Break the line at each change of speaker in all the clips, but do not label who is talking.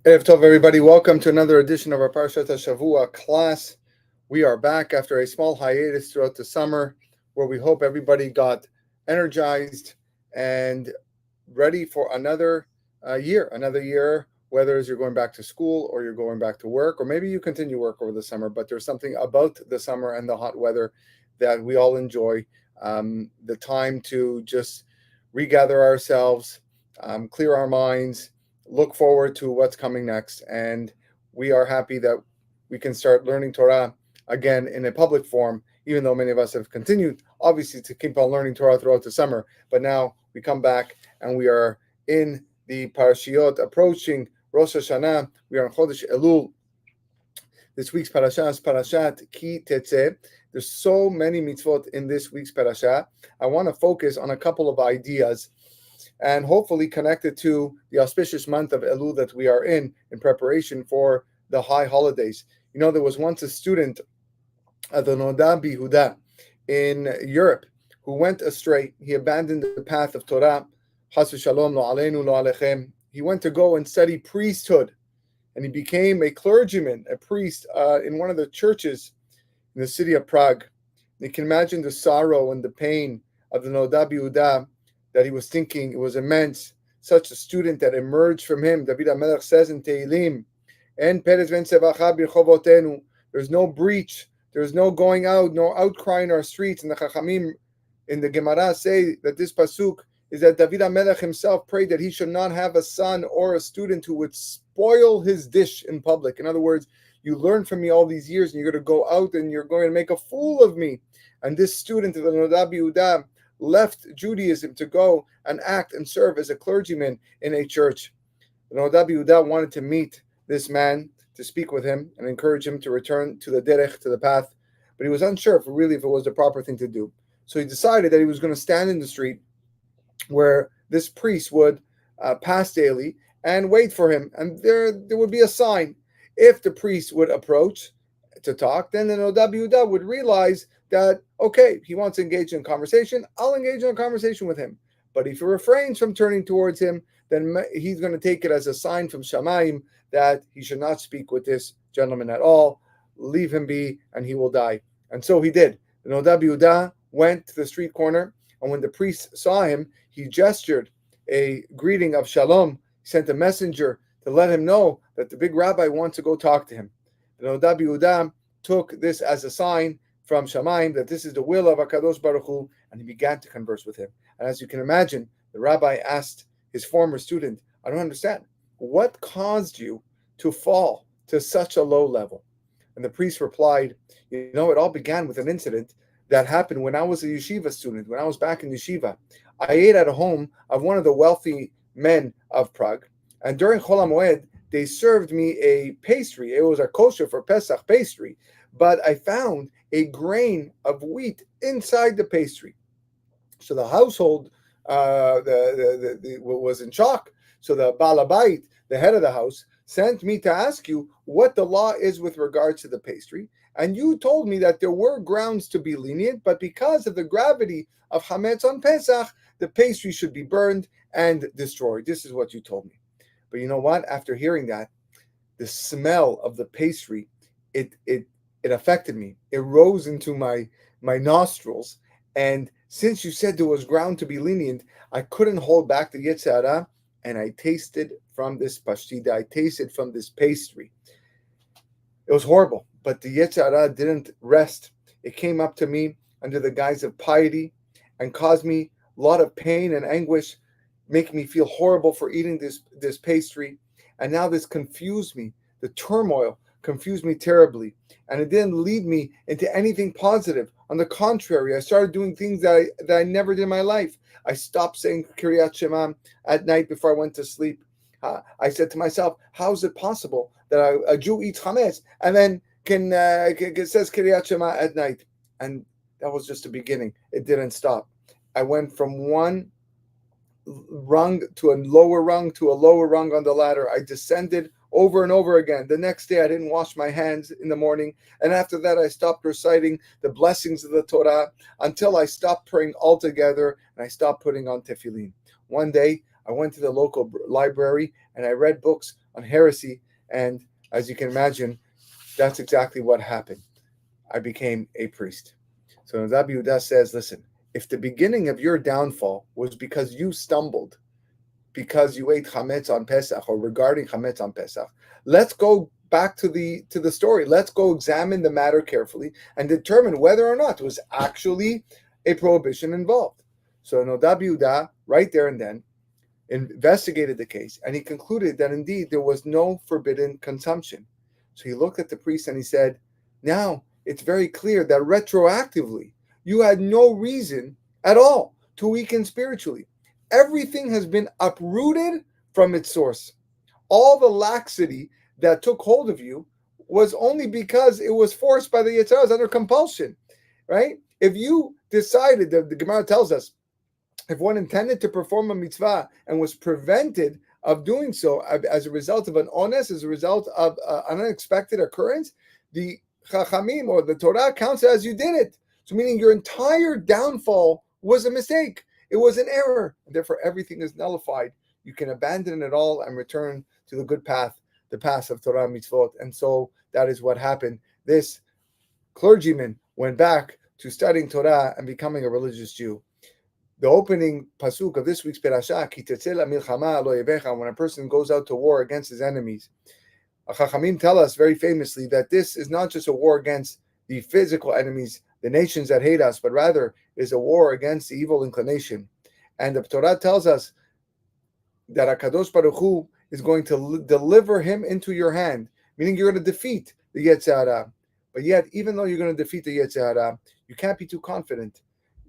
Erev Tov, everybody. Welcome to another edition of our Parashat HaShavua class. We are back after a small hiatus throughout the summer, where we hope everybody got energized and ready for another year. Another year, whether you're going back to school or you're going back to work, or maybe you continue work over the summer. But there's something about the summer and the hot weather that we all enjoy. The time to just regather ourselves, clear our minds, look forward to what's coming next. And we are happy that we can start learning Torah again in a public form, even though many of us have continued, obviously, to keep on learning Torah throughout the summer. But now we come back and we are in the parashiot approaching Rosh Hashanah. We are in Chodesh Elul. This week's parasha is Parashat Ki Tetze. There's so many mitzvot in this week's parasha. I want to focus on a couple of ideas and hopefully connected to the auspicious month of Elul that we are in preparation for the high holidays. You know, there was once a student at the Noda Bihuda in Europe who went astray. He abandoned the path of Torah. Chas v'shalom, lo aleinu, lo alechem. He went to go and study priesthood, and he became a clergyman, a priest in one of the churches in the city of Prague. You can imagine the sorrow and the pain of the Noda Bihuda that he was thinking. It was immense. Such a student that emerged from him. David HaMelech says in Tehillim, "En perez ven sevacha birchovotenu." There's no breach. There's no going out, no outcry in our streets. And the Chachamim in the Gemara say that this pasuk is that David HaMelech himself prayed that he should not have a son or a student who would spoil his dish in public. In other words, you learned from me all these years, and you're going to go out and you're going to make a fool of me. And this student of the Noda Bihuda left Judaism to go and act and serve as a clergyman in a church. The Noda Bihuda wanted to meet this man, to speak with him and encourage him to return to the derech, to the path, but he was unsure if it was the proper thing to do. So he decided that he was going to stand in the street where this priest would pass daily and wait for him, and there would be a sign. If the priest would approach to talk, then the Noda Bihuda would realize that, okay, he wants to engage in a conversation, I'll engage in a conversation with him. But if he refrains from turning towards him, then he's going to take it as a sign from Shamayim that he should not speak with this gentleman at all, leave him be, and he will die. And so he did. The Noda Bihuda went to the street corner, and when the priest saw him, he gestured a greeting of shalom. He sent a messenger to let him know that the big rabbi wants to go talk to him. The Noda Bihuda took this as a sign from Shamayim that this is the will of HaKadosh Baruch Hu, and he began to converse with him. And as you can imagine, the rabbi asked his former student, I don't understand, what caused you to fall to such a low level? And the priest replied, it all began with an incident that happened when I was a yeshiva student, when I was back in yeshiva. I ate at a home of one of the wealthy men of Prague, and during Chol HaMoed, they served me a pastry. It was a kosher for Pesach pastry, but I found a grain of wheat inside the pastry. So the household was in shock. So the Balabait, the head of the house, sent me to ask you what the law is with regards to the pastry. And you told me that there were grounds to be lenient, but because of the gravity of Hametz on Pesach, the pastry should be burned and destroyed. This is what you told me. But you know what? After hearing that, the smell of the pastry, it affected me. It rose into my nostrils. And since you said there was ground to be lenient, I couldn't hold back the Yetzer Hara, and I tasted from this pashtida. I tasted from this pastry. It was horrible, but the Yetzer Hara didn't rest. It came up to me under the guise of piety and caused me a lot of pain and anguish, making me feel horrible for eating this pastry. And now this confused me. The turmoil confused me terribly. And it didn't lead me into anything positive. On the contrary, I started doing things that I never did in my life. I stopped saying Kiryat Shema at night before I went to sleep. I said to myself, how is it possible that a Jew eats chametz and then can says Kiryat Shema at night? And that was just the beginning. It didn't stop. I went from one rung to a lower rung to a lower rung on the ladder. I descended over and over again. The next day, I didn't wash my hands in the morning. And after that, I stopped reciting the blessings of the Torah until I stopped praying altogether and I stopped putting on tefillin. One day, I went to the local library and I read books on heresy. And as you can imagine, that's exactly what happened. I became a priest. So Rabbi Yehuda says, listen, if the beginning of your downfall was because you stumbled, because you ate chametz on Pesach or regarding chametz on Pesach, let's go back to the story. Let's go examine the matter carefully and determine whether or not it was actually a prohibition involved. So Rabbi Yehuda, right there and then, investigated the case, and he concluded that indeed there was no forbidden consumption. So he looked at the priest and he said, now it's very clear that retroactively you had no reason at all to weaken spiritually. Everything has been uprooted from its source. All the laxity that took hold of you was only because it was forced by the Yetzer Hara under compulsion, right? If you decided, the Gemara tells us, if one intended to perform a mitzvah and was prevented of doing so as a result of an honest, as a result of an unexpected occurrence, the Chachamim or the Torah counts it as you did it. So meaning your entire downfall was a mistake. It was an error. And therefore, everything is nullified. You can abandon it all and return to the good path, the path of Torah mitzvot. And so that is what happened. This clergyman went back to studying Torah and becoming a religious Jew. The opening pasuk of this week's parasha, ki tetze la milchama lo yevecha, when a person goes out to war against his enemies. Chachamim tell us very famously that this is not just a war against the physical enemies, the nations that hate us, but rather is a war against the evil inclination. And the Torah tells us that HaKadosh Baruch Hu is going to deliver him into your hand, meaning you're going to defeat the Yetzer Hara. But yet, even though you're going to defeat the Yetzer Hara, you can't be too confident.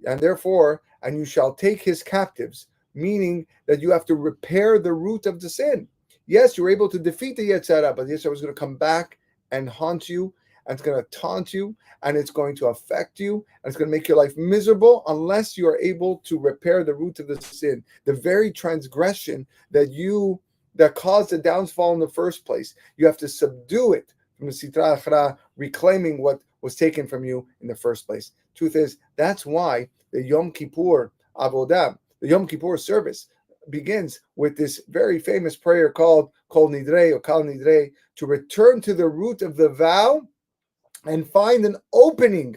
And therefore, and you shall take his captives, meaning that you have to repair the root of the sin. Yes, you're able to defeat the Yetzer Hara, but the Yetzer Hara is going to come back and haunt you, and it's going to taunt you, and it's going to affect you, and it's going to make your life miserable unless you are able to repair the root of the sin, the very transgression that caused the downfall in the first place. You have to subdue it from the Sitra Achra, reclaiming what was taken from you in the first place. Truth is, that's why the Yom Kippur Avodah, the Yom Kippur service, begins with this very famous prayer called Kol Nidrei or Kal Nidrei, to return to the root of the vow and find an opening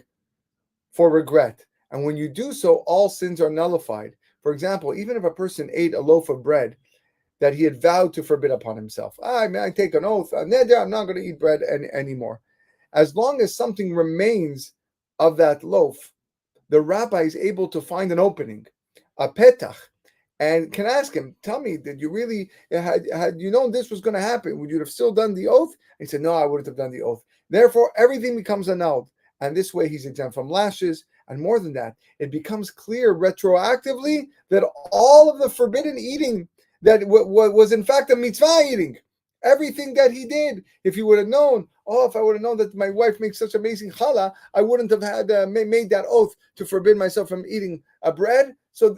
for regret. And when you do so, all sins are nullified. For example, even if a person ate a loaf of bread that he had vowed to forbid upon himself, I take an oath, I'm not going to eat bread anymore. As long as something remains of that loaf, the rabbi is able to find an opening, a petach, and can ask him, tell me, did you really, had you known this was going to happen, would you have still done the oath? And he said, no, I wouldn't have done the oath. Therefore, everything becomes annulled. And this way he's exempt from lashes. And more than that, it becomes clear retroactively that all of the forbidden eating that was in fact a mitzvah eating, everything that he did, if he would have known, if I would have known that my wife makes such amazing challah, I wouldn't have had made that oath to forbid myself from eating bread. So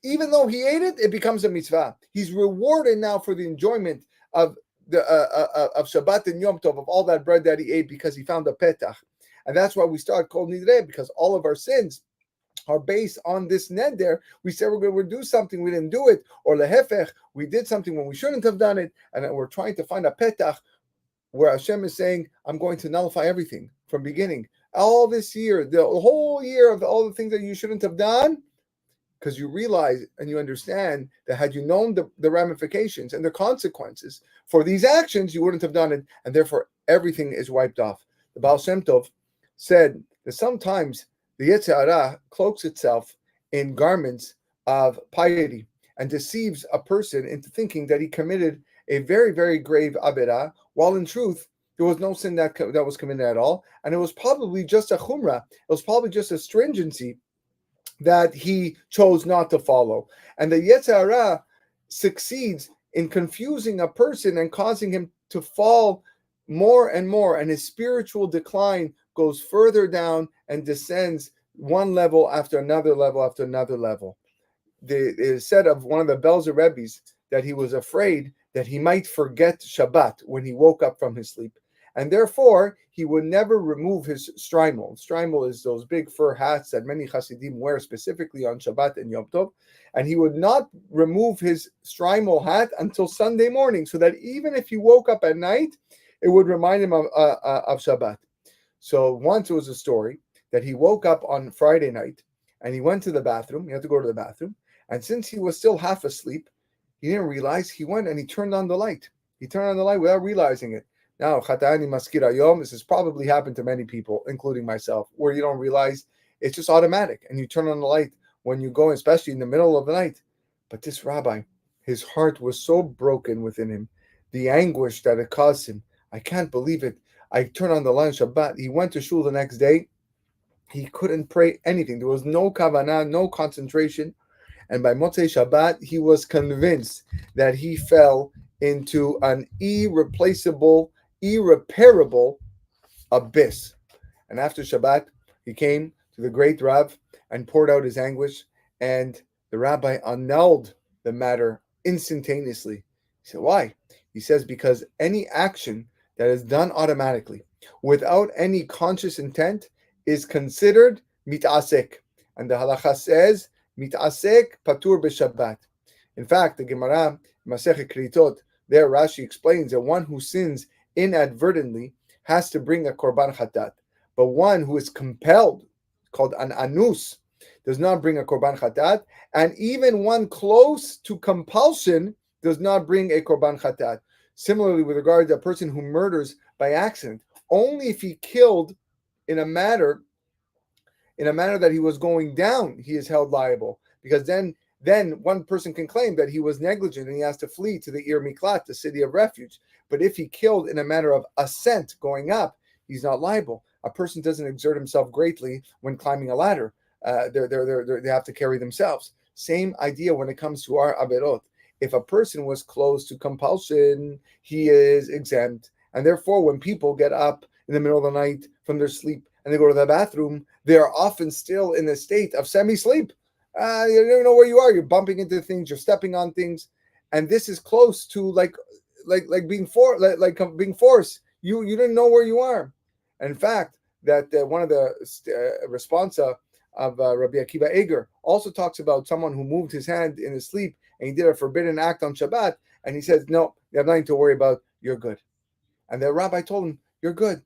even though he ate it, it becomes a mitzvah. He's rewarded now for the enjoyment of the of Shabbat and Yom Tov, of all that bread that he ate, because he found a petach. And that's why we start Kol Nidrei, because all of our sins are based on this neder. We said we're going to do something, we didn't do it, or lehefech, we did something when we shouldn't have done it, and we're trying to find a petach where Hashem is saying, I'm going to nullify everything from beginning. All this year, the whole year of all the things that you shouldn't have done, because you realize and you understand that had you known the ramifications and the consequences for these actions, you wouldn't have done it, and therefore everything is wiped off. The Baal Shem Tov said that sometimes the Yetzer Hara cloaks itself in garments of piety and deceives a person into thinking that he committed a very, very grave avera, while in truth, there was no sin that was committed at all, and it was probably just a chumrah, it was probably just a stringency that he chose not to follow. And the Yetzer Hara succeeds in confusing a person and causing him to fall more and more, and his spiritual decline goes further down and descends one level after another level after another level. It is said of one of the Belzer Rebbes that he was afraid that he might forget Shabbat when he woke up from his sleep. and therefore he would never remove his strimel. Strimel is those big fur hats that many Hasidim wear specifically on Shabbat and Yom Tov, and he would not remove his strimel hat until Sunday morning, so that even if he woke up at night, it would remind him of Shabbat. So once it was a story that he woke up on Friday night and he went to the bathroom. He had to go to the bathroom, and since he was still half asleep, he didn't realize. He went and he turned on the light. He turned on the light without realizing it. Now, Chatani Maskira Yom, this has probably happened to many people, including myself, where you don't realize it's just automatic, and you turn on the light when you go, especially in the middle of the night. But this rabbi, his heart was so broken within him, the anguish that it caused him. I can't believe it. I turned on the light Shabbat. He went to shul the next day. He couldn't pray anything. There was no kavanah, no concentration. And by Motzei Shabbat, he was convinced that he fell into an irreplaceable, irreparable abyss. And after Shabbat, he came to the great Rav and poured out his anguish. And the rabbi annulled the matter instantaneously. He said, why? He says, because any action that is done automatically, without any conscious intent, is considered mitasek. And the halacha says, mitasek patur b'Shabbat. In fact, the Gemara, Masechet Kritot, there Rashi explains that one who sins inadvertently has to bring a korban chatat. But one who is compelled, called an anus, does not bring a korban chatat. And even one close to compulsion does not bring a korban chatat. Similarly, with regard to a person who murders by accident, only if he killed in a manner that he was going down, he is held liable. Because then one person can claim that he was negligent and he has to flee to the Ir Miklat, the city of refuge. But if he killed in a manner of ascent, going up, he's not liable. A person doesn't exert himself greatly when climbing a ladder. They have to carry themselves. Same idea when it comes to our averot. If a person was close to compulsion, he is exempt. And therefore, when people get up in the middle of the night from their sleep and they go to the bathroom, they are often still in a state of semi-sleep. You don't know where you are. You're bumping into things. You're stepping on things, and this is close to like being being forced. You didn't know where you are. And in fact, that one of the responsa of Rabbi Akiva Eger also talks about someone who moved his hand in his sleep and he did a forbidden act on Shabbat, and he says, "No, you have nothing to worry about. You're good." And the rabbi told him, "You're good.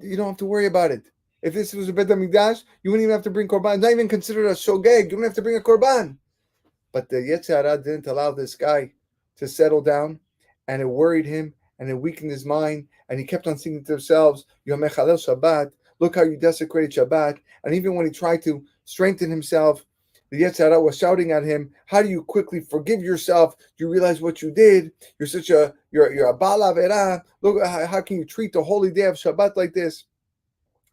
You don't have to worry about it. If this was a Bet HaMikdash, you wouldn't even have to bring korban. It's not even considered a shogeg. You don't have to bring a korban." But the Yetzer Hara didn't allow this guy to settle down, and it worried him, and it weakened his mind, and he kept on thinking to himself, "Yom Mechalel Shabbat, look how you desecrated Shabbat." And even when he tried to strengthen himself, the Yetzer Hara was shouting at him, "How do you quickly forgive yourself? Do you realize what you did? You're a Baal Averah. Look, how can you treat the holy day of Shabbat like this?"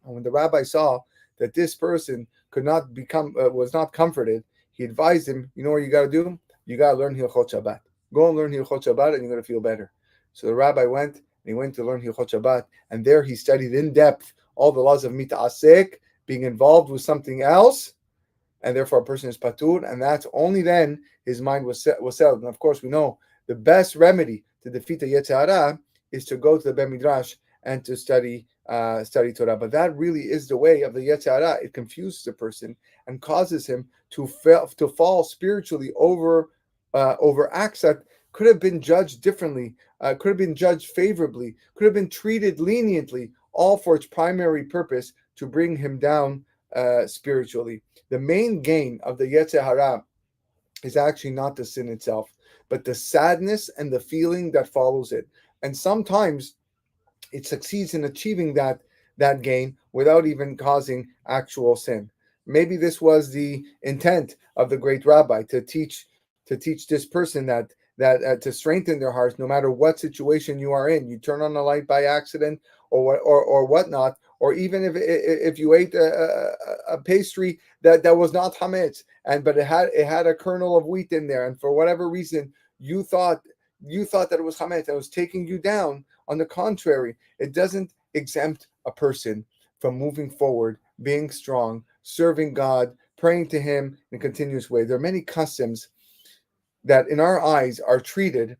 And when the rabbi saw that this person was not comforted, he advised him, "You know what you got to do? You got to learn Hilchot Shabbat. Go and learn Hilchot Shabbat, and you're going to feel better." So the rabbi went, and he went to learn Hilchot Shabbat, and there he studied in depth all the laws of mit'asek, being involved with something else, and therefore a person is patur, and that's only then his mind was settled. And of course, we know the best remedy to defeat the Yetzer Hara is to go to the Bet Midrash and to study Torah. But that really is the way of the Yetzer Hara. It confuses a person and causes him to fall spiritually over acts that could have been judged differently, could have been judged favorably, could have been treated leniently, all for its primary purpose to bring him down spiritually. The main gain of the Yetzer Hara is actually not the sin itself, but the sadness and the feeling that follows it. And sometimes it succeeds in achieving that gain without even causing actual sin. Maybe this was the intent of the great rabbi, to teach this person that to strengthen their hearts, no matter what situation you are in. You turn on the light by accident or whatnot, or even if you ate a pastry that was not chametz, but it had a kernel of wheat in there, and for whatever reason you thought that it was chametz, that was taking you down. On the contrary, it doesn't exempt a person from moving forward, being strong, serving God, praying to Him in a continuous way. There are many customs that in our eyes are treated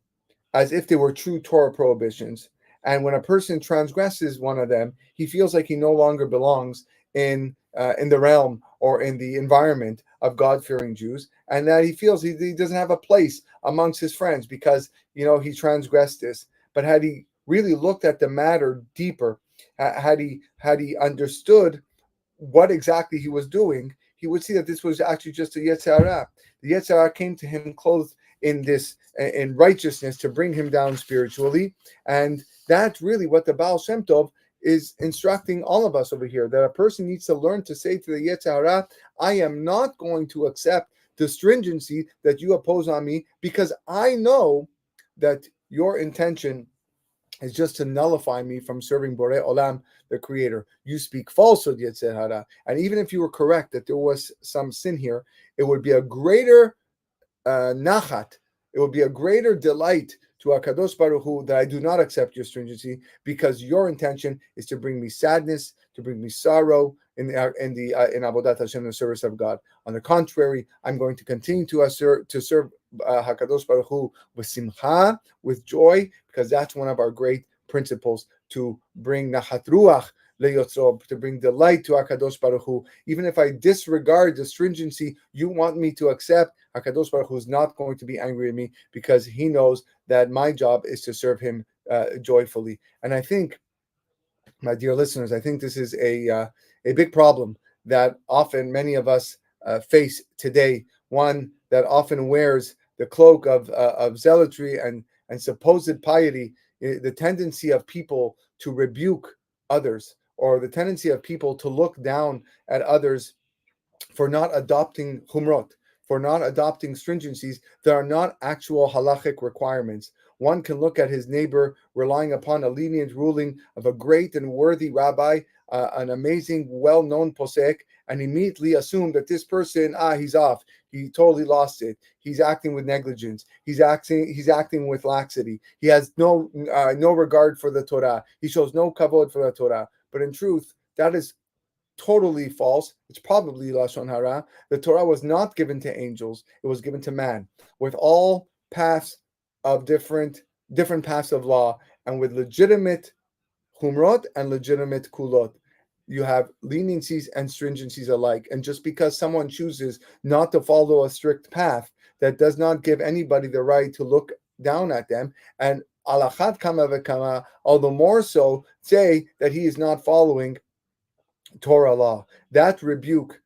as if they were true Torah prohibitions, And when a person transgresses one of them, he feels like he no longer belongs in the realm or in the environment of God-fearing Jews, and that he feels he doesn't have a place amongst his friends because he transgressed this. But had he really looked at the matter deeper, had he understood what exactly he was doing, he would see that this was actually just a Yetzer Hara. The Yetzer Hara came to him clothed in righteousness to bring him down spiritually, and that's really what the Baal Shem Tov is instructing all of us over here, that a person needs to learn to say to the Yetzer Hara, I am not going to accept the stringency that you oppose on me, because I know that your intention is just to nullify me from serving Borei Olam, the Creator. You speak falsehood, Yetzer Hara. And even if you were correct that there was some sin here, it would be a greater nachat, it would be a greater delight to HaKadosh Baruch Hu that I do not accept your stringency, because your intention is to bring me sadness, to bring me sorrow in Avodat Hashem, the service of God. On the contrary, I'm going to continue to serve HaKadosh Baruch Hu with simcha, with joy, because that's one of our great principles, to bring nachat ruach leyotzro, to bring delight to HaKadosh Baruch Hu. Even if I disregard the stringency you want me to accept, HaKadosh Baruch Hu is not going to be angry at me, because he knows that my job is to serve him joyfully. And I think, my dear listeners, I think this is a big problem that often many of us face today. One that often wears the cloak of zealotry and supposed piety, the tendency of people to rebuke others, or the tendency of people to look down at others for not adopting humrot, for not adopting stringencies that are not actual halachic requirements. One can look at his neighbor relying upon a lenient ruling of a great and worthy rabbi, an amazing, well-known posek, and immediately assume that this person, he's off. He totally lost it. He's acting with negligence. He's acting with laxity. He has no regard for the Torah. He shows no kavod for the Torah. But in truth, that is totally false. It's probably Lashon Hara. The Torah was not given to angels. It was given to man, with all paths of different paths of law, and with legitimate humrot and legitimate kulot. You have leniencies and stringencies alike. And just because someone chooses not to follow a strict path, that does not give anybody the right to look down at them. And alachat kama v'kama, all the more so, say that he is not following Torah law. That rebuke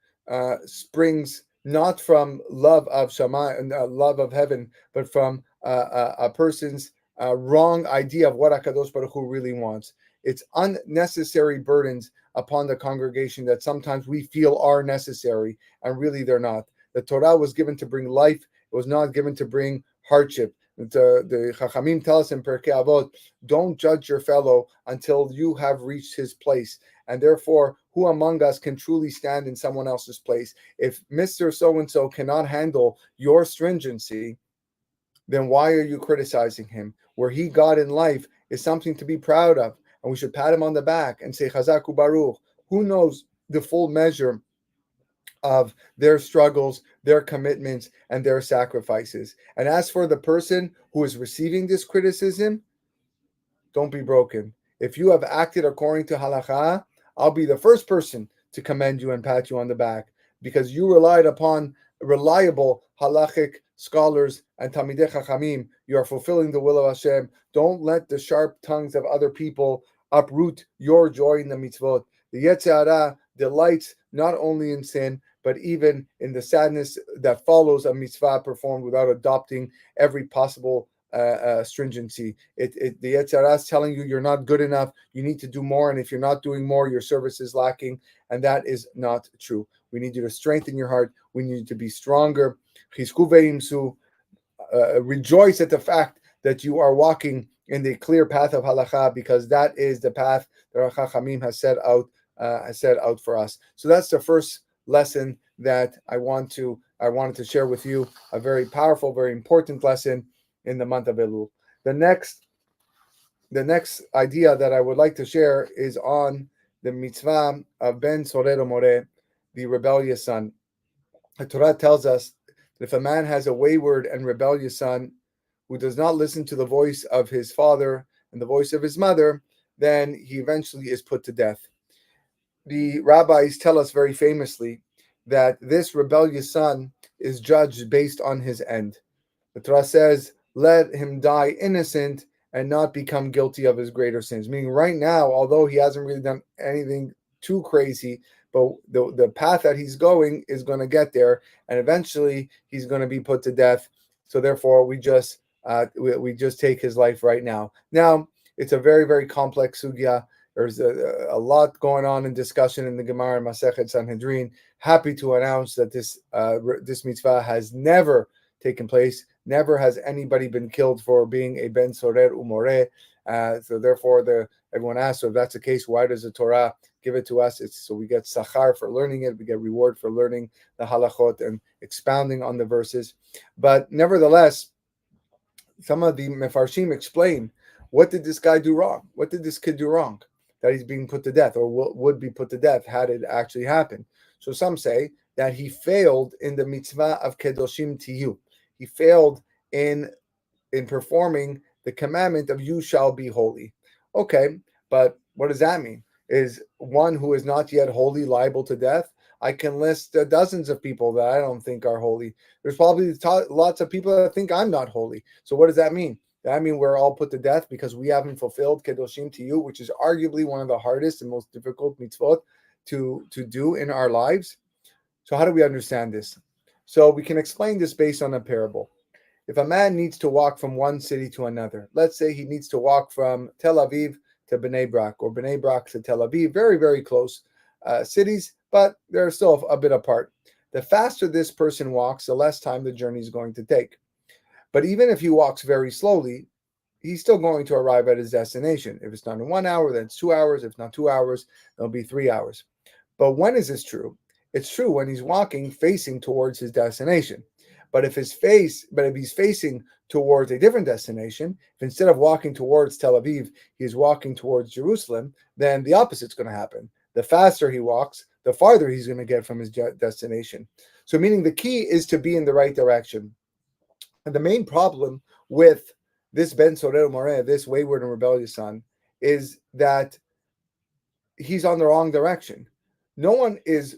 springs not from love of Shammai and love of heaven, but from a person's wrong idea of what HaKadosh Baruch Hu really wants. It's unnecessary burdens upon the congregation that sometimes we feel are necessary, and really they're not. The Torah was given to bring life. It was not given to bring hardship. The Chachamim tell us in Pirkei Avot, don't judge your fellow until you have reached his place. And therefore, who among us can truly stand in someone else's place? If Mr. So-and-so cannot handle your stringency, then why are you criticizing him? Where he got in life is something to be proud of, and we should pat him on the back and say, Chazak u'Baruch. Who knows the full measure of their struggles, their commitments, and their sacrifices? And as for the person who is receiving this criticism, don't be broken. If you have acted according to halacha, I'll be the first person to commend you and pat you on the back, because you relied upon reliable halachic scholars and Talmidei Chachamim. You are fulfilling the will of Hashem. Don't let the sharp tongues of other people uproot your joy in the mitzvot. The Yetzer Hara delights not only in sin, but even in the sadness that follows a mitzvah performed without adopting every possible stringency. The Yetzer Hara is telling you you're not good enough. You need to do more, and if you're not doing more, your service is lacking, and that is not true. We need you to strengthen your heart. We need you to be stronger. Rejoice at the fact that you are walking in the clear path of halacha, because that is the path that our Chachamim has set out for us. So that's the first lesson that I wanted to share with you. A very powerful, very important lesson in the month of Elul. The next idea that I would like to share is on the mitzvah of Ben Sorer More, the rebellious son. The Torah tells us that if a man has a wayward and rebellious son who does not listen to the voice of his father and the voice of his mother, then he eventually is put to death. The rabbis tell us very famously that this rebellious son is judged based on his end. The Torah says, let him die innocent and not become guilty of his greater sins. Meaning right now, although he hasn't really done anything too crazy, but the path that he's going is going to get there, and eventually he's going to be put to death. So therefore, we just take his life right now. Now, it's a very, very complex sugya. There's a lot going on in discussion in the Gemara and Masechet Sanhedrin. Happy to announce that this mitzvah has never taken place. Never has anybody been killed for being a ben sorer umoreh. So therefore, everyone asks, so if that's the case, why does the Torah give it to us? It's so we get sachar for learning it. We get reward for learning the halachot and expounding on the verses. But nevertheless, some of the mefarshim explain, what did this guy do wrong? What did this kid do wrong that he's being put to death, or would be put to death had it actually happened? So some say that he failed in the mitzvah of kedoshim tiyu. He failed in performing the commandment of you shall be holy. Okay, but what does that mean? Is one who is not yet holy liable to death? I can list dozens of people that I don't think are holy. There's probably lots of people that think I'm not holy. So what does that mean? That means we're all put to death because we haven't fulfilled kedoshim tiyu, which is arguably one of the hardest and most difficult mitzvot to do in our lives. So how do we understand this? So we can explain this based on a parable. If a man needs to walk from one city to another, let's say he needs to walk from Tel Aviv to Bnei Brak, or Bnei Brak to Tel Aviv, very, very close cities, but they're still a bit apart. The faster this person walks, the less time the journey is going to take. But even if he walks very slowly, he's still going to arrive at his destination. If it's not in 1 hour, then it's 2 hours. If not 2 hours, it'll be 3 hours. But when is this true? It's true when he's walking facing towards his destination. But if he's facing towards a different destination, if instead of walking towards Tel Aviv, he's walking towards Jerusalem, then the opposite's going to happen. The faster he walks, the farther he's going to get from his destination. So meaning the key is to be in the right direction. And the main problem with this ben sorer umoreh, this wayward and rebellious son, is that he's on the wrong direction. No one is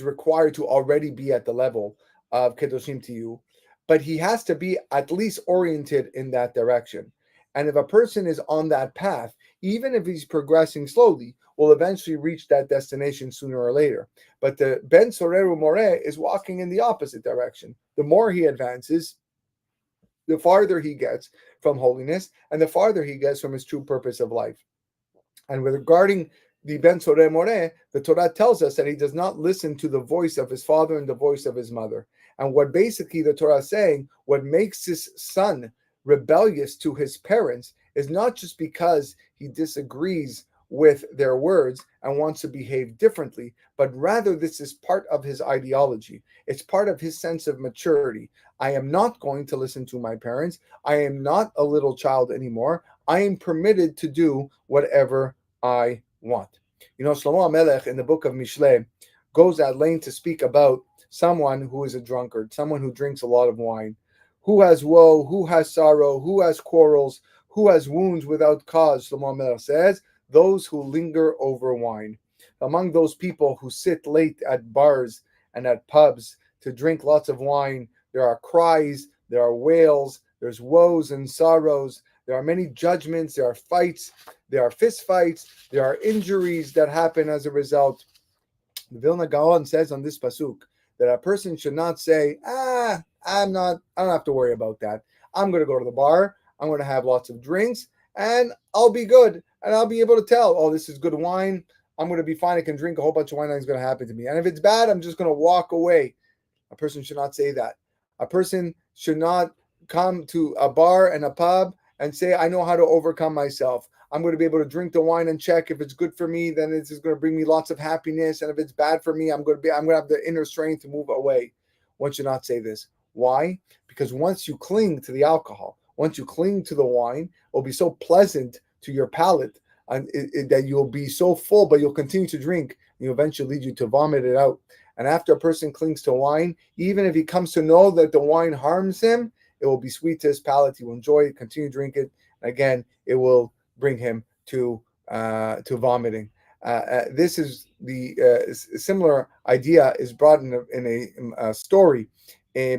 required to already be at the level of kedoshim tiyu, but he has to be at least oriented in that direction. And if a person is on that path, even if he's progressing slowly, will eventually reach that destination sooner or later. But the ben sorer umoreh is walking in the opposite direction. The more he advances, the farther he gets from holiness, and the farther he gets from his true purpose of life. And regarding the ben sorer umoreh, the Torah tells us that he does not listen to the voice of his father and the voice of his mother. And what basically the Torah is saying, what makes this son rebellious to his parents is not just because he disagrees with their words and wants to behave differently, but rather this is part of his ideology. It's part of his sense of maturity. I am not going to listen to my parents. I am not a little child anymore. I am permitted to do whatever I want. You know, Shlomo HaMelech in the book of Mishlei goes at length to speak about someone who is a drunkard, someone who drinks a lot of wine, who has woe, who has sorrow, who has quarrels, who has wounds without cause. Shlomo HaMelech says, those who linger over wine. Among those people who sit late at bars and at pubs to drink lots of wine, there are cries, there are wails, there's woes and sorrows, there are many judgments, there are fights, there are fist fights, there are injuries that happen as a result. The Vilna Gaon says on this pasuk that a person should not say, I don't have to worry about that. I'm going to go to the bar, I'm going to have lots of drinks, and I'll be good. And I'll be able to tell, oh, this is good wine. I'm going to be fine. I can drink a whole bunch of wine. Nothing's going to happen to me. And if it's bad, I'm just going to walk away. A person should not say that. A person should not come to a bar and a pub and say, I know how to overcome myself. I'm going to be able to drink the wine and check if it's good for me, then it's going to bring me lots of happiness. And if it's bad for me, I'm going to have the inner strength to move away. One should not say this. Why? Because once you cling to the alcohol, once you cling to the wine, it will be so pleasant to your palate and that you'll be so full, but you'll continue to drink, and you'll eventually lead you to vomit it out. And after a person clings to wine, even if he comes to know that the wine harms him, It will be sweet to his palate. He will enjoy it, continue to drink it. Again, it will bring him to vomiting. This is the similar idea is brought in a story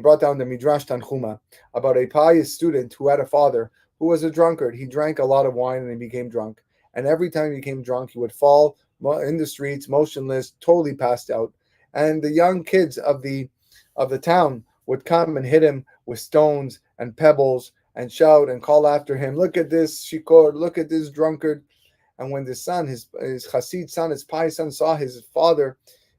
brought down the Midrash Tanchuma about a pious student who had a father who was a drunkard. He drank a lot of wine and he became drunk. And every time he became drunk, he would fall in the streets, motionless, totally passed out. And the young kids of the town would come and hit him with stones and pebbles and shout and call after him, "Look at this shikor, look at this drunkard." And when the son, his Hasid son, his pious son, saw his father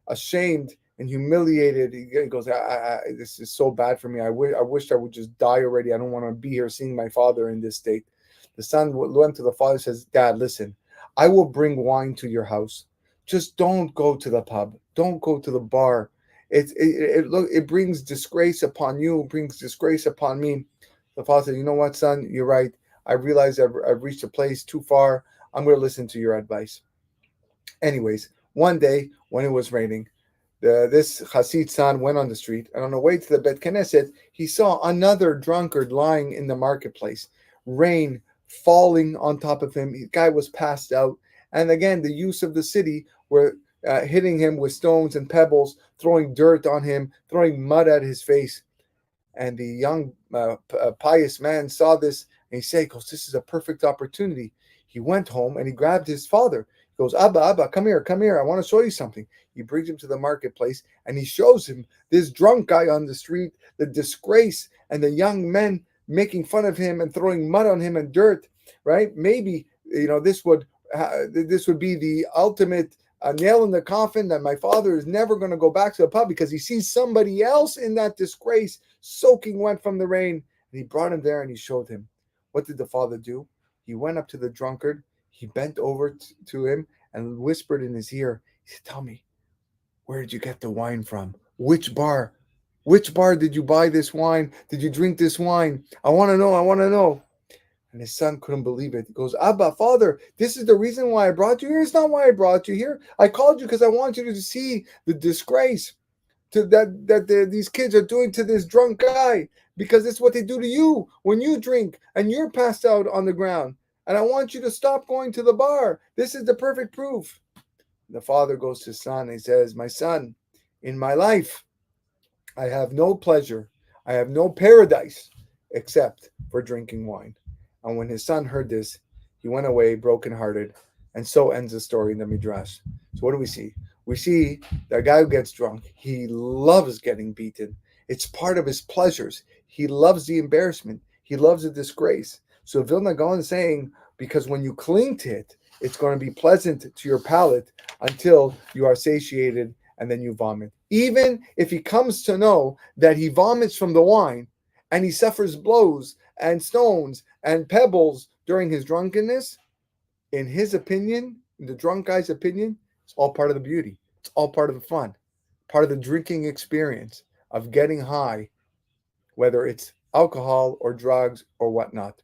ashamed and humiliated, he goes, "This is so bad for me. I wish I would just die already. I don't want to be here seeing my father in this state." The son went to the father and says, "Dad, listen, I will bring wine to your house. Just don't go to the pub. Don't go to the bar. It brings disgrace upon you. It brings disgrace upon me." The father said, "You know what, son? You're right. I realize I've reached a place too far. I'm going to listen to your advice." Anyways, one day when it was raining, this Hasid son went on the street, and on the way to the Bet Knesset, he saw another drunkard lying in the marketplace. Rain falling on top of him. The guy was passed out. And again, the youths of the city were hitting him with stones and pebbles, throwing dirt on him, throwing mud at his face. And the young pious man saw this, and he said, "This is a perfect opportunity." He went home and he grabbed his father. He goes, Abba, come here. I want to show you something." He brings him to the marketplace and he shows him this drunk guy on the street, the disgrace, and the young men making fun of him and throwing mud on him and dirt. Right? Maybe this would be the ultimate nail in the coffin that my father is never going to go back to the pub because he sees somebody else in that disgrace soaking wet from the rain. And he brought him there and he showed him. What did the father do? He went up to the drunkard. He bent over to him and whispered in his ear. He said, "Tell me, where did you get the wine from? Which bar? Which bar did you buy this wine? Did you drink this wine? I want to know. And his son couldn't believe it. He goes, "Abba, father, this is the reason why I brought you here? It's not why I brought you here. I called you because I want you to see the disgrace these kids are doing to this drunk guy, because it's what they do to you when you drink and you're passed out on the ground. And I want you to stop going to the bar. This is the perfect proof." The father goes to his son and he says, "My son, in my life, I have no pleasure. I have no paradise except for drinking wine." And when his son heard this, he went away brokenhearted. And so ends the story in the Midrash. So what do we see? We see that guy who gets drunk, he loves getting beaten. It's part of his pleasures. He loves the embarrassment. He loves the disgrace. So Vilna Gaon is saying, because when you cling to it, it's going to be pleasant to your palate until you are satiated and then you vomit. Even if he comes to know that he vomits from the wine and he suffers blows and stones and pebbles during his drunkenness, in his opinion, in the drunk guy's opinion, it's all part of the beauty. It's all part of the fun, part of the drinking experience of getting high, whether it's alcohol or drugs or whatnot.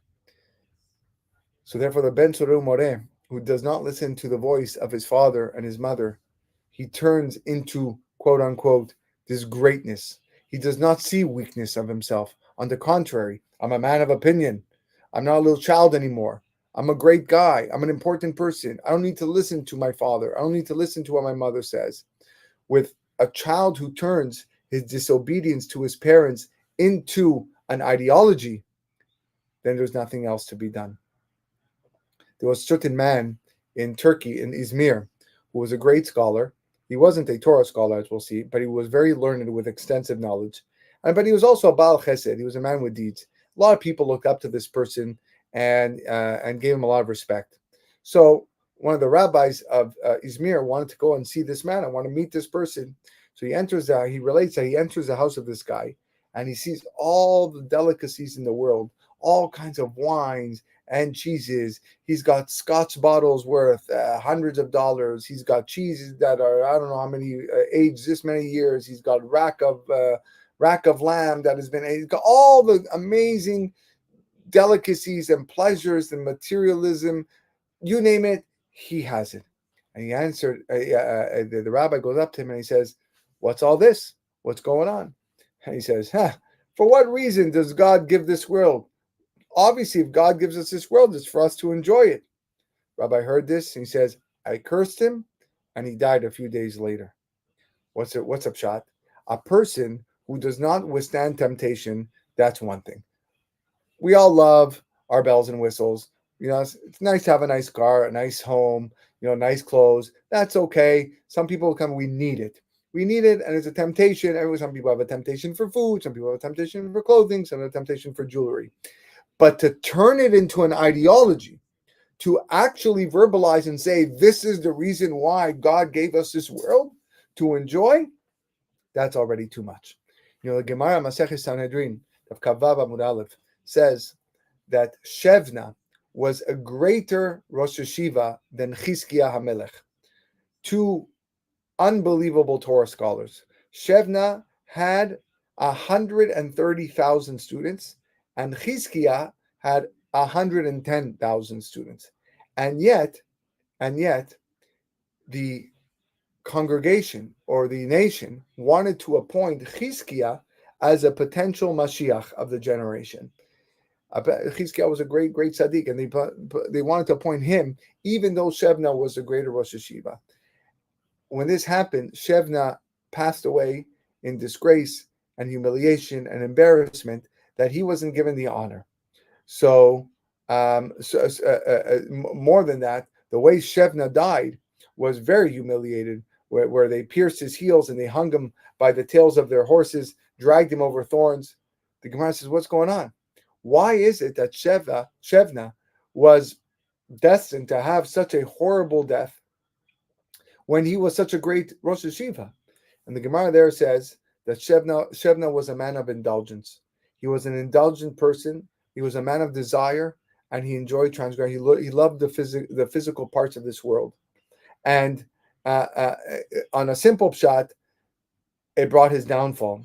So therefore, the Ben Soru Moreh, who does not listen to the voice of his father and his mother, he turns into, quote unquote, this greatness. He does not see weakness of himself. On the contrary, I'm a man of opinion. I'm not a little child anymore. I'm a great guy. I'm an important person. I don't need to listen to my father. I don't need to listen to what my mother says. With a child who turns his disobedience to his parents into an ideology, then there's nothing else to be done. There was a certain man in Turkey, in Izmir, who was a great scholar. He wasn't a Torah scholar, as we'll see, but he was very learned with extensive knowledge. But he was also a Baal Chesed. He was a man with deeds. A lot of people looked up to this person and gave him a lot of respect. So one of the rabbis of Izmir wanted to go and see this man. I want to meet this person. So he relates that he enters the house of this guy and he sees all the delicacies in the world, all kinds of wines and cheeses. He's got scotch bottles worth hundreds of dollars. He's got cheeses that are, I don't know how many, aged this many years. He's got rack of lamb that has been aged. He's got all the amazing delicacies and pleasures and materialism. You name it, he has it. And he answered, the rabbi goes up to him and he says, "What's all this? What's going on?" And he says, For what reason does God give this world? Obviously, if God gives us this world, it's for us to enjoy it. Rabbi heard this and he says, I cursed him and he died a few days later. What's up, shot? A person who does not withstand temptation, that's one thing. We all love our bells and whistles. It's nice to have a nice car, a nice home, nice clothes. That's okay. Some people come, we need it. We need it, and it's a temptation. Some people have a temptation for food, some people have a temptation for clothing, some have a temptation for jewelry. But to turn it into an ideology, to actually verbalize and say, this is the reason why God gave us this world to enjoy, that's already too much. The Gemara Maseches Sanhedrin of Kavav Amud Aleph says that Shevna was a greater Rosh Hashiva than Chizkiah HaMelech. Two unbelievable Torah scholars. Shevna had 130,000 students, and Chizkiah had 110,000 students. And yet, the congregation or the nation wanted to appoint Chizkiah as a potential Mashiach of the generation. Chizkiah was a great tzaddik, and they wanted to appoint him, even though Shevna was a greater Rosh Hashiva. When this happened, Shevna passed away in disgrace and humiliation and embarrassment that he wasn't given the honor. So, more than that, the way Shevna died was very humiliated, where they pierced his heels and they hung him by the tails of their horses, dragged him over thorns. The Gemara says, what's going on? Why is it that Shevna was destined to have such a horrible death when he was such a great Rosh Hashiva? And the Gemara there says that Shevna was a man of indulgence. He was an indulgent person. He was a man of desire, and he enjoyed transgression. He loved the physical parts of this world. And on a simple pshat, it brought his downfall.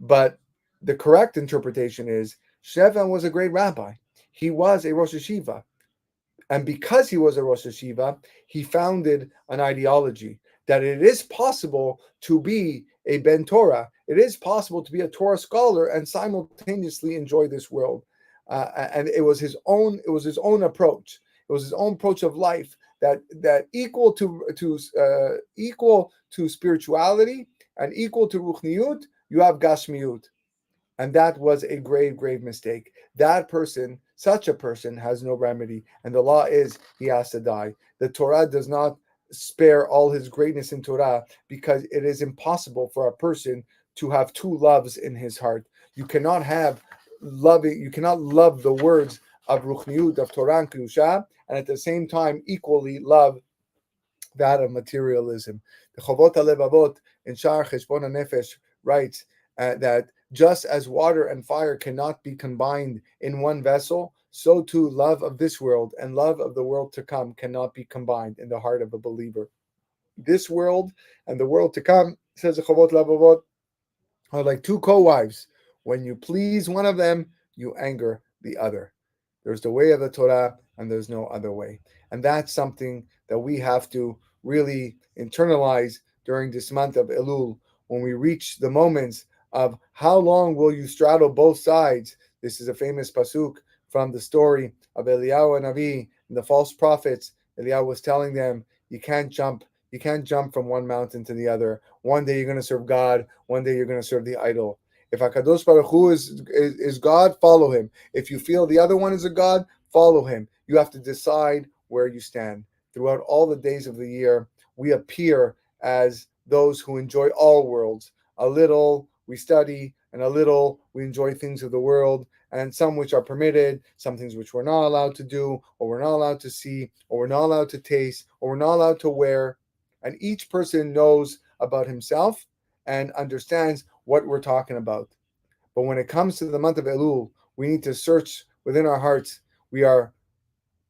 But the correct interpretation is Shevna was a great rabbi. He was a Rosh Hashiva. And because he was a Rosh Hashiva, he founded an ideology that it is possible to be a Ben Torah. It is possible to be a Torah scholar and simultaneously enjoy this world. And it was his own approach. It was his own approach of life that equal to spirituality and equal to ruchniut, you have gashmiut. And that was a grave mistake. Such a person has no remedy. And the law is he has to die. The Torah does not spare all his greatness in Torah, because it is impossible for a person to have two loves in his heart. You cannot love the words of ruchniut, of Torah and Kedusha, and at the same time equally love that of materialism. The Chovot HaLevavot in Sha'ar Cheshbon HaNefesh writes that just as water and fire cannot be combined in one vessel, so too love of this world and love of the world to come cannot be combined in the heart of a believer. This world and the world to come, says the Chovot HaLevavot, are like two co-wives. When you please one of them, you anger the other. There's the way of the Torah, and there's no other way. And that's something that we have to really internalize during this month of Elul, when we reach the moments of how long will you straddle both sides. This is a famous pasuk from the story of Eliyahu and Navi and the false prophets. Eliyahu was telling them, you can't jump from one mountain to the other. One day you're going to serve God, one day you're going to serve the idol. If HaKadosh Baruch Hu is God, follow him. If you feel the other one is a God, follow him. You have to decide where you stand. Throughout all the days of the year, we appear as those who enjoy all worlds. A little we study, and a little we enjoy things of the world, and some which are permitted, some things which we're not allowed to do, or we're not allowed to see, or we're not allowed to taste, or we're not allowed to wear. And each person knows about himself and understands what we're talking about. But when it comes to the month of Elul, we need to search within our hearts. We are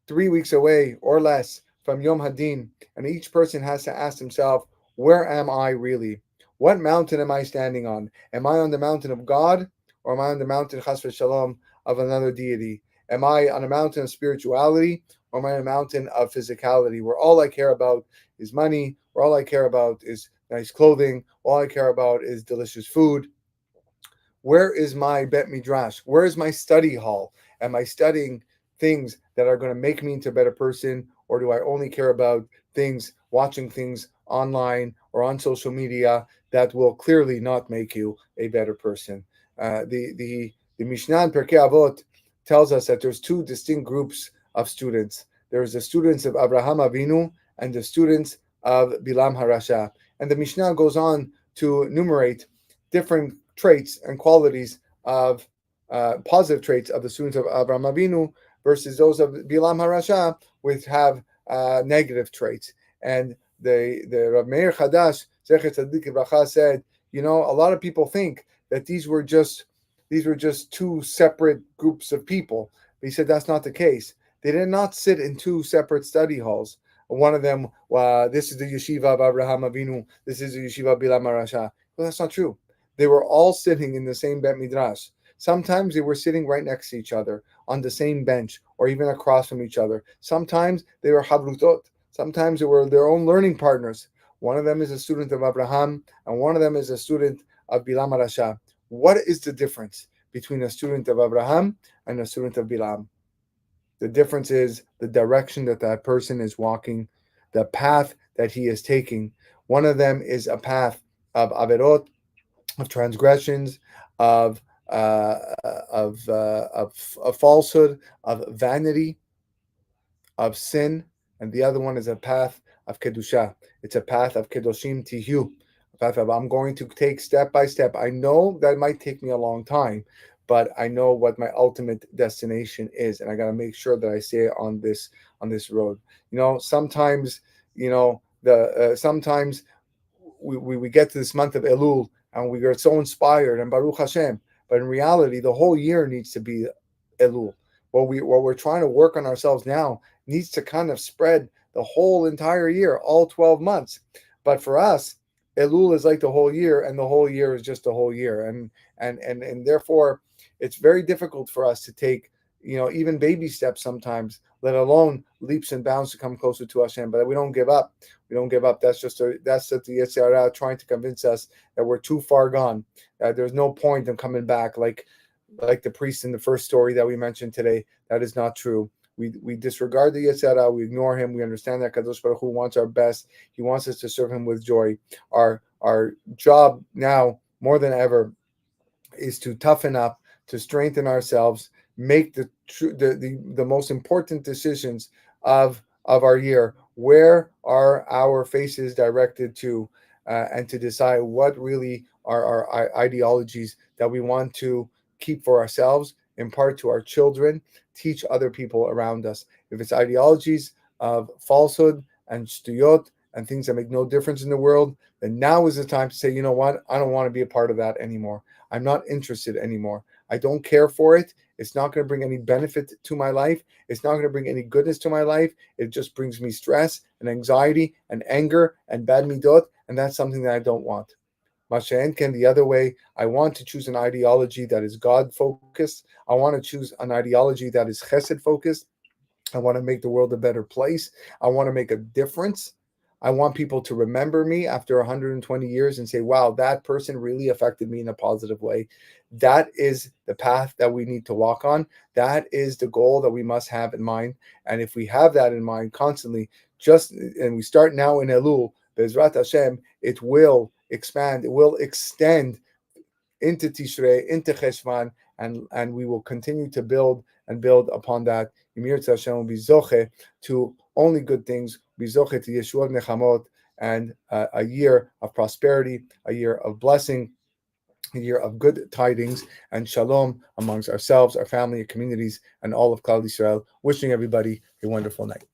3 weeks away or less from Yom Hadin, and each person has to ask himself, where am I really? What mountain am I standing on? Am I on the mountain of God, or am I on the mountain, chas v'shalom, of another deity? Am I on a mountain of spirituality, or am I on a mountain of physicality, where all I care about is money, where all I care about is nice clothing, all I care about is delicious food? Where is my bet midrash? Where is my study hall? Am I studying things that are going to make me into a better person, or do I only care about things, watching things online or on social media that will clearly not make you a better person? The Mishnah in Pirkei Avot tells us that there's two distinct groups of students. There's the students of Abraham Avinu and the students of Bilam Harasha. And the Mishnah goes on to enumerate different traits and qualities of positive traits of the students of Abraham Avinu versus those of Bilam Harasha, which have negative traits. And the Rav Meir Chadash, Zecher Tzadik Livracha, said, a lot of people think that these were just two separate groups of people. But he said that's not the case. They did not sit in two separate study halls. One of them, this is the yeshiva of Abraham Avinu, this is the yeshiva of Bilam Harasha. Well, that's not true. They were all sitting in the same bet midrash. Sometimes they were sitting right next to each other on the same bench or even across from each other. Sometimes they were havrutot. Sometimes they were their own learning partners. One of them is a student of Abraham and one of them is a student of Bilam Harasha. What is the difference between a student of Abraham and a student of Bilam? The difference is the direction that person is walking, the path that he is taking. One of them is a path of averot, of transgressions, of falsehood, of vanity, of sin, and the other one is a path of kedusha. It's a path of kedoshim tihu. A path of I'm going to take step by step. I know that might take me a long time, but I know what my ultimate destination is, and I got to make sure that I stay on this road. Sometimes sometimes we get to this month of Elul and we get so inspired and Baruch Hashem, but in reality, the whole year needs to be Elul. What we're trying to work on ourselves now needs to kind of spread the whole entire year, all 12 months. But for us, Elul is like the whole year, and the whole year is just the whole year, and therefore it's very difficult for us to take even baby steps sometimes, let alone leaps and bounds to come closer to Hashem. But we don't give up. We don't give up. That's the Yetzer Hara trying to convince us that we're too far gone. There's no point in coming back, like the priest in the first story that we mentioned today. That is not true. We disregard the Yetzer Hara, we ignore him. We understand that Kadosh Baruch Hu wants our best. He wants us to serve him with joy. Our job now more than ever is to toughen up, to strengthen ourselves, make the most important decisions of our year. Where are our faces directed to, and to decide what really are our ideologies that we want to keep for ourselves, impart to our children, teach other people around us. If it's ideologies of falsehood and shtuyot and things that make no difference in the world, then now is the time to say, you know what? I don't want to be a part of that anymore. I'm not interested anymore. I don't care for it. It's not going to bring any benefit to my life. It's not going to bring any goodness to my life. It just brings me stress and anxiety and anger and bad midot, and that's something that I don't want. Masha'en Ken, the other way, I want to choose an ideology that is God-focused. I want to choose an ideology that is chesed-focused. I want to make the world a better place. I want to make a difference. I want people to remember me after 120 years and say, wow, that person really affected me in a positive way. That is the path that we need to walk on. That is the goal that we must have in mind. And if we have that in mind constantly, and we start now in Elul, Bezrat Hashem, it will expand, it will extend into Tishrei, into Cheshvan, and we will continue to build upon that. Yemir Hashem will be zoche to only good things, be zoche to Yeshua Nechamot, and a year of prosperity, a year of blessing, a year of good tidings and shalom amongst ourselves, our family, communities, and all of Klal Yisrael. Wishing everybody a wonderful night.